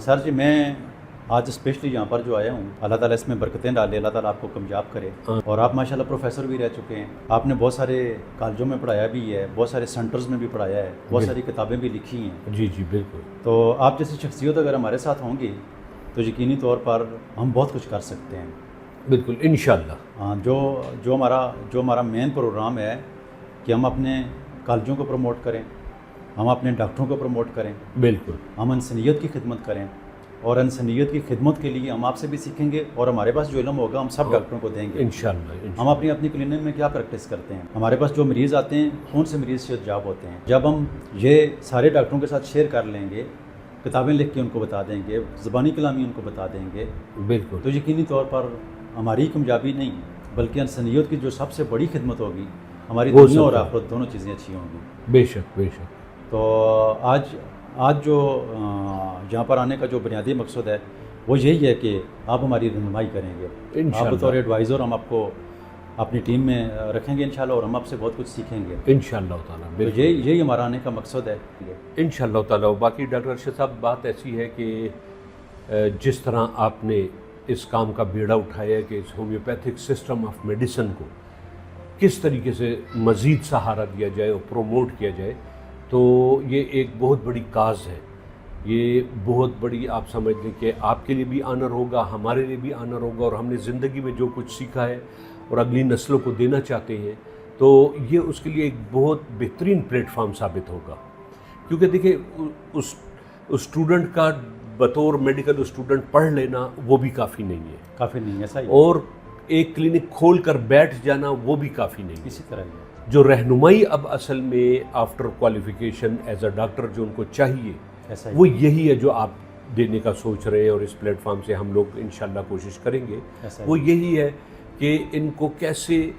سر جی میں آج اسپیشلی یہاں پر جو آیا ہوں، اللہ تعالیٰ اس میں برکتیں ڈالے، اللہ تعالیٰ آپ کو کامیاب کرے. اور آپ ماشاءاللہ پروفیسر بھی رہ چکے ہیں، آپ نے بہت سارے کالجوں میں پڑھایا بھی ہے، بہت سارے سینٹرز میں بھی پڑھایا ہے، بہت ساری کتابیں بھی لکھی ہیں. جی جی بالکل. تو آپ جیسی شخصیت اگر ہمارے ساتھ ہوں گی تو یقینی طور پر ہم بہت کچھ کر سکتے ہیں. بالکل انشاءاللہ. ہاں جو ہمارا مین پروگرام ہے کہ ہم اپنے کالجوں کو پروموٹ کریں، ہم اپنے ڈاکٹروں کو پروموٹ کریں. بالکل. ہم انسانیت کی خدمت کریں، اور انسانیت کی خدمت کے لیے ہم آپ سے بھی سیکھیں گے، اور ہمارے پاس جو علم ہوگا ہم سب ڈاکٹروں کو دیں گے انشاءاللہ. ہم اپنی کلینک میں کیا پریکٹس کرتے ہیں، ہمارے پاس جو مریض آتے ہیں کون سے مریض صحت یاب ہوتے ہیں، جب ہم یہ سارے ڈاکٹروں کے ساتھ شیئر کر لیں گے، کتابیں لکھ کے ان کو بتا دیں گے، زبانی کلامی ان کو بتا دیں گے، بالکل، تو یقینی طور پر ہماری کامیابی نہیں بلکہ انسانیت کی جو سب سے بڑی خدمت ہوگی، ہماری دنیا اور آخرت دونوں چیزیں اچھی ہوں گی. بے شک بے شک. تو آج جو یہاں پر آنے کا جو بنیادی مقصد ہے وہ یہی ہے کہ آپ ہماری رہنمائی کریں گے. آپ بطور ایڈوائزر ہم آپ کو اپنی ٹیم میں رکھیں گے انشاءاللہ، اور ہم آپ سے بہت کچھ سیکھیں گے انشاءاللہ تعالیٰ. تو یہی ہمارا آنے کا مقصد ہے انشاءاللہ تعالیٰ. باقی ڈاکٹر ارشد صاحب بات ایسی ہے کہ جس طرح آپ نے اس کام کا بیڑا اٹھایا ہے کہ اس ہومیوپیتھک سسٹم آف میڈیسن کو کس طریقے سے مزید سہارا دیا جائے اور پروموٹ کیا جائے، تو یہ ایک بہت بڑی کاز ہے. یہ بہت بڑی، آپ سمجھ لیں کہ آپ کے لیے بھی آنر ہوگا، ہمارے لیے بھی آنر ہوگا، اور ہم نے زندگی میں جو کچھ سیکھا ہے اور اگلی نسلوں کو دینا چاہتے ہیں تو یہ اس کے لیے ایک بہت بہترین پلیٹ فارم ثابت ہوگا. کیونکہ دیکھیں اس اسٹوڈنٹ کا بطور میڈیکل اسٹوڈنٹ پڑھ لینا وہ بھی کافی نہیں ہے، ایسا ہی ہے. اور ایک کلینک کھول کر بیٹھ جانا وہ بھی کافی نہیں ہے. اسی طرح ہی ہے. جو رہنمائی اب اصل میں after qualification as a doctor جو ان کو چاہیے وہ یہی ہے جو آپ دینے کا سوچ رہے ہیں، اور اس پلیٹ فارم سے ہم لوگ انشاءاللہ کوشش کریں گے. وہ یہی ہے کہ ان کو کیسے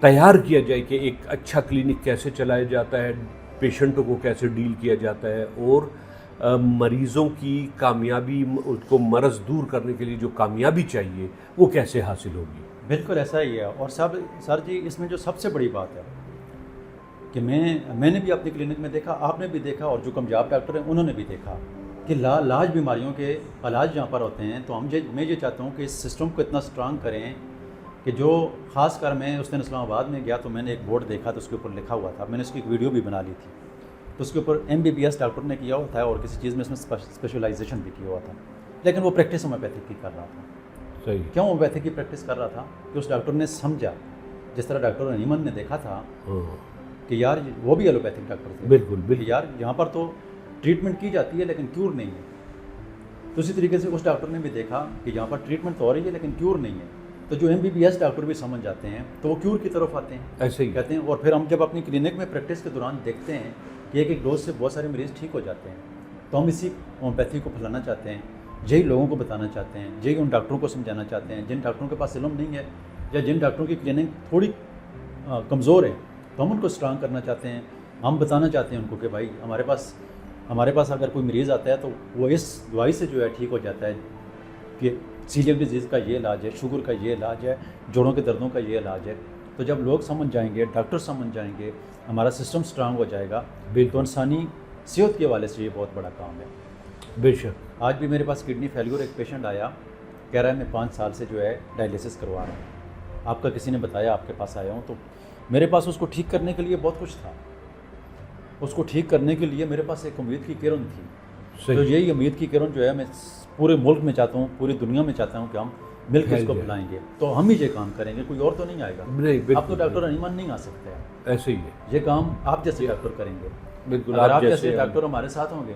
تیار کیا جائے کہ ایک اچھا کلینک کیسے چلایا جاتا ہے، پیشنٹوں کو کیسے ڈیل کیا جاتا ہے، اور مریضوں کی کامیابی، اس کو مرض دور کرنے کے لیے جو کامیابی چاہیے وہ کیسے حاصل ہوگی. بالکل ایسا ہی ہے. اور سر جی اس میں جو سب سے بڑی بات ہے کہ میں نے بھی اپنی کلینک میں دیکھا، آپ نے بھی دیکھا، اور جو کامیاب ڈاکٹر ہیں انہوں نے بھی دیکھا کہ لاج بیماریوں کے علاج جہاں پر ہوتے ہیں تو میں یہ چاہتا ہوں کہ اس سسٹم کو اتنا سٹرانگ کریں کہ جو خاص کر میں اس دن اسلام آباد میں گیا تو میں نے ایک بورڈ دیکھا تو اس کے اوپر لکھا ہوا تھا، میں نے اس کی ایک ویڈیو بھی بنا لی تھی، تو اس کے اوپر MBBS ڈاکٹر نے کیا ہوا تھا اور کسی چیز میں اس میں اسپیشلائزیشن بھی کیا ہوا تھا، لیکن وہ پریکٹس ہومیوپیتھک کی کر رہا تھا. صحیح. کیوں ہومیوپیتھک کی پریکٹس کر رہا تھا کہ اس ڈاکٹر نے سمجھا، جس طرح ڈاکٹر انیمن نے دیکھا تھا کہ یار وہ بھی ایلوپیتھک ڈاکٹر تھے، بالکل کہ یار یہاں پر تو ٹریٹمنٹ کی جاتی ہے لیکن کیور نہیں ہے. تو اسی طریقے سے اس ڈاکٹر نے بھی دیکھا کہ یہاں پر ٹریٹمنٹ تو ہو رہی ہے لیکن کیور نہیں ہے. تو جو MBBS ڈاکٹر بھی سمجھ جاتے ہیں تو وہ کیور کی طرف آتے ہیں، ایسے ہی کہتے ہیں. اور پھر ہم جب اپنی کلینک میں پریکٹس کے دوران دیکھتے ہیں کہ ایک ڈوز سے بہت سارے مریض ٹھیک ہو جاتے ہیں، تو ہم اسی ہومیوپیتھی کو پھیلانا چاہتے ہیں، یہی لوگوں کو بتانا چاہتے ہیں، یہی ان ڈاکٹروں کو سمجھانا چاہتے ہیں جن ڈاکٹروں کے پاس علم نہیں ہے یا جن ڈاکٹروں کی کلینک تھوڑی کمزور ہے، تو ہم ان کو اسٹرانگ کرنا چاہتے ہیں. ہم بتانا چاہتے ہیں ان کو کہ بھائی ہمارے پاس اگر کوئی مریض آتا ہے تو وہ اس دوائی سے جو ہے ٹھیک ہو جاتا ہے کہ سیریل ڈیزیز کا یہ علاج ہے، شوگر کا یہ علاج ہے، جوڑوں کے دردوں کا یہ علاج ہے. تو جب لوگ سمجھ جائیں گے، ڈاکٹر سمجھ جائیں گے، ہمارا سسٹم اسٹرانگ ہو جائے گا. تو انسانی صحت کے حوالے سے یہ بہت بڑا کام ہے. بے شک. آج بھی میرے پاس کڈنی فیلور ایک پیشنٹ آیا، کہہ رہا ہے میں 5 سال سے جو ہے ڈائلیسس کروا رہا ہوں، آپ کا کسی نے بتایا آپ کے پاس آیا ہوں. تو میرے پاس اس کو ٹھیک کرنے کے لیے بہت کچھ تھا، اس کو ٹھیک کرنے کے لیے میرے پاس ایک امید کی کرن تھی. تو یہی امید کی کرن جو ہے میں پورے ملک میں چاہتا ہوں، پوری دنیا میں چاہتا ہوں کہ ہم مل کے اس کو پھیلائیں گے. تو ہم ہی یہ کام کریں گے، کوئی اور تو نہیں آئے گا. اب تو ڈاکٹر انیمن نہیں آ سکتے ہیں، ایسے ہی ہے. یہ کام آپ جیسے ڈاکٹر کریں گے. بالکل. اگر آپ جیسے ڈاکٹر ہمارے ساتھ ہوں گے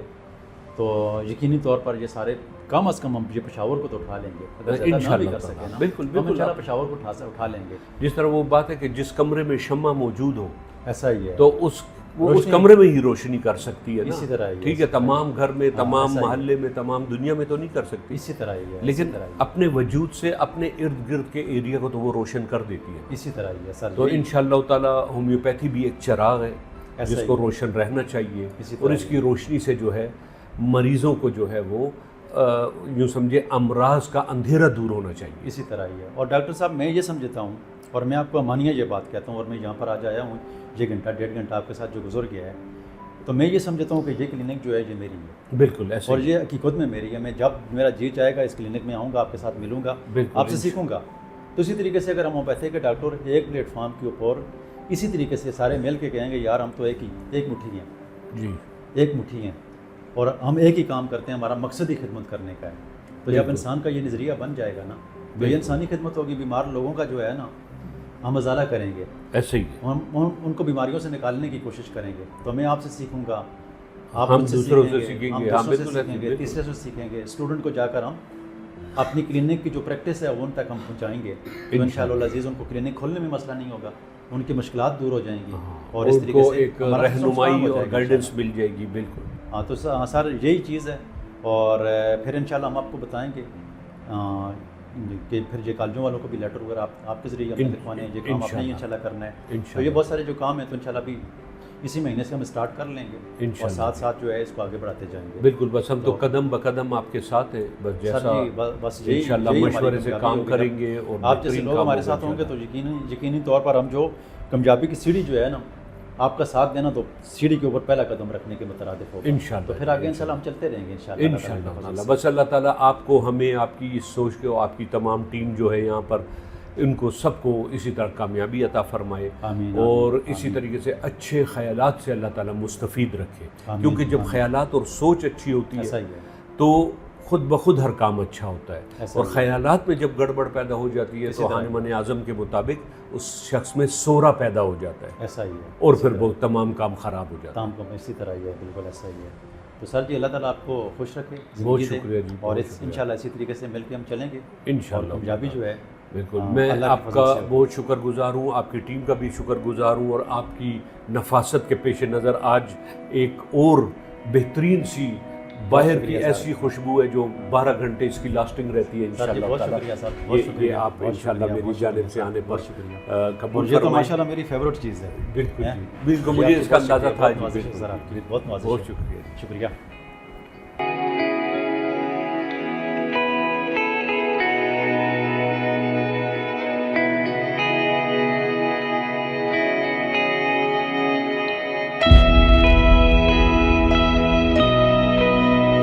تو یقینی طور پر یہ سارے کم از کم ہم یہ پشاور کو تو اٹھا لیں گے. اگر زیادہ نہ بھی کر سکیں نا، بالکل ہم انشاءاللہ پشاور کو اٹھا لیں گے. جس طرح وہ بات ہے کہ جس کمرے میں شمع موجود ہو، ایسا ہی ہے، تو اس کمرے میں ہی روشنی کر سکتی ہے نا. اسی طرح ٹھیک ہے، تمام گھر میں، تمام محلے میں، تمام دنیا میں تو نہیں کر سکتی. اسی طرح ہی ہے، لیکن اپنے وجود سے اپنے ارد گرد کے ایریا کو تو وہ روشن کر دیتی ہے. اسی طرح ہی ہے سر. تو انشاءاللہ تعالی ہومیوپیتھی بھی ایک چراغ ہے جس کو روشن رہنا چاہیے، اور اس کی روشنی سے جو ہے مریضوں کو جو ہے وہ یوں سمجھے امراض کا اندھیرا دور ہونا چاہیے. اسی طرح ہی ہے. اور ڈاکٹر صاحب میں یہ سمجھتا ہوں، اور میں آپ کو امانیہ یہ بات کہتا ہوں، اور میں یہاں پر آج آیا ہوں، 1 گھنٹہ 1.5 گھنٹہ آپ کے ساتھ جو گزر گیا ہے، تو میں یہ سمجھتا ہوں کہ یہ کلینک جو ہے یہ میری ہے، بالکل ایسے اور یہ حقیقت میں میری ہے. میں جب میرا جی چاہے گا اس کلینک میں آؤں گا، آپ کے ساتھ ملوں گا، بالکل آپ سے سیکھوں گا. تو اسی طریقے سے اگر ہم ہومیوپیتھی کے ڈاکٹر ایک پلیٹ فارم کے اوپر اسی طریقے سے سارے مل کے کہیں گے یار ہم تو ایک مٹھی ہیں، جی ایک مٹھی ہیں، اور ہم ایک ہی کام کرتے ہیں، ہمارا مقصد ہی خدمت کرنے کا ہے. تو جب انسان کا یہ نظریہ بن جائے گا نا تو یہ انسانی خدمت ہوگی. بیمار لوگوں کا جو ہے نا ہم ازالہ کریں گے، ایسے ہی ہم ان کو بیماریوں سے نکالنے کی کوشش کریں گے. تو میں آپ سے سیکھوں گا، آپ ہم مجھ سے دوسروں سے ہم سیکھیں گے، دوسروں سے بالکل سیکھیں گے، تیسرے سے سیکھیں گے. اسٹوڈنٹ کو جا کر ہم اپنی کلینک کی جو پریکٹس ہے وہ ان تک ہم پہنچائیں گے. تو انشاءاللہ العزیز ان کو کلینک کھولنے میں مسئلہ نہیں ہوگا، ان کی مشکلات دور ہو جائیں گی، اور اس ان طریقے کو سے ایک رہنمائی اور گائیڈنس مل جائے گی. بالکل ہاں. تو سر یہی چیز ہے. اور پھر انشاءاللہ ہم آپ کو بتائیں گے کہ پھر یہ کالجوں والوں کو بھی لیٹر وغیرہ آپ کے ذریعے ہم لکھوانے ہیں. یہ کام آپ نے ہی انشاءاللہ کرنا ہے. تو یہ بہت سارے جو کام ہیں تو انشاءاللہ ابھی اسی مہینے سے ہم اسٹارٹ کر لیں گے، اور ساتھ ساتھ جو ہے اس کو آگے بڑھاتے جائیں گے. بالکل. بس ہم تو قدم بقدم آپ کے ساتھ ہیں، بس جیسا بس انشاءاللہ مشورے سے کام کریں گے. اور آپ جیسے لوگ ہمارے ساتھ ہوں گے تو یقینی طور پر ہم جو کامیابی کی سیڑھی جو ہے نا آپ کا ساتھ دینا، تو سیڑھی کے اوپر پہلا قدم رکھنے کے مترادف ہوگا انشاءاللہ. تو پھر آگے انشاءاللہ ہم چلتے رہیں گے انشاءاللہ. بس اللہ تعالیٰ آپ کو، ہمیں، آپ کی اس سوچ کو، آپ کی تمام ٹیم جو ہے یہاں پر، ان کو سب کو اسی طرح کامیابی عطا فرمائے. آمین. اور اسی طریقے سے اچھے خیالات سے اللہ تعالیٰ مستفید رکھے. کیونکہ جب خیالات اور سوچ اچھی ہوتی ہے تو خود بخود ہر کام اچھا ہوتا ہے. اور خیالات میں جب گڑبڑ پیدا ہو جاتی ہے تو حاکمان اعظم کے مطابق اس شخص میں سورا پیدا ہو جاتا ہے. ایسا ہی ہے. اور پھر وہ تمام کام خراب ہو جاتا ہے. تمام کام اسی طرح ہی ہے. بالکل ایسا ہی ہے. تو سر جی اللہ تعالیٰ آپ کو خوش رکھے. بہت شکریہ جی. اور انشاءاللہ اسی طریقے سے مل کے ہم چلیں گے انشاءاللہ. کامیابی جو ہے بالکل. میں آپ کا بہت شکر گزار ہوں، آپ کی ٹیم کا بھی شکر گزار ہوں. اور آپ کی نفاست کے پیش نظر آج ایک اور بہترین سی باہر کی ایسی خوشبو ہے جو 12 گھنٹے اس کی لاسٹنگ رہتی ہے انشاءاللہ تعالیٰ. یہ آپ انشاءاللہ میری جانب سے آنے پر قبول فرمائیں. یہ تو ماشاءاللہ میری فیوریٹ چیز ہے. بالکل بالکل. مجھے اس کا اندازہ تھا. بہت بہت شکریہ. شکریہ.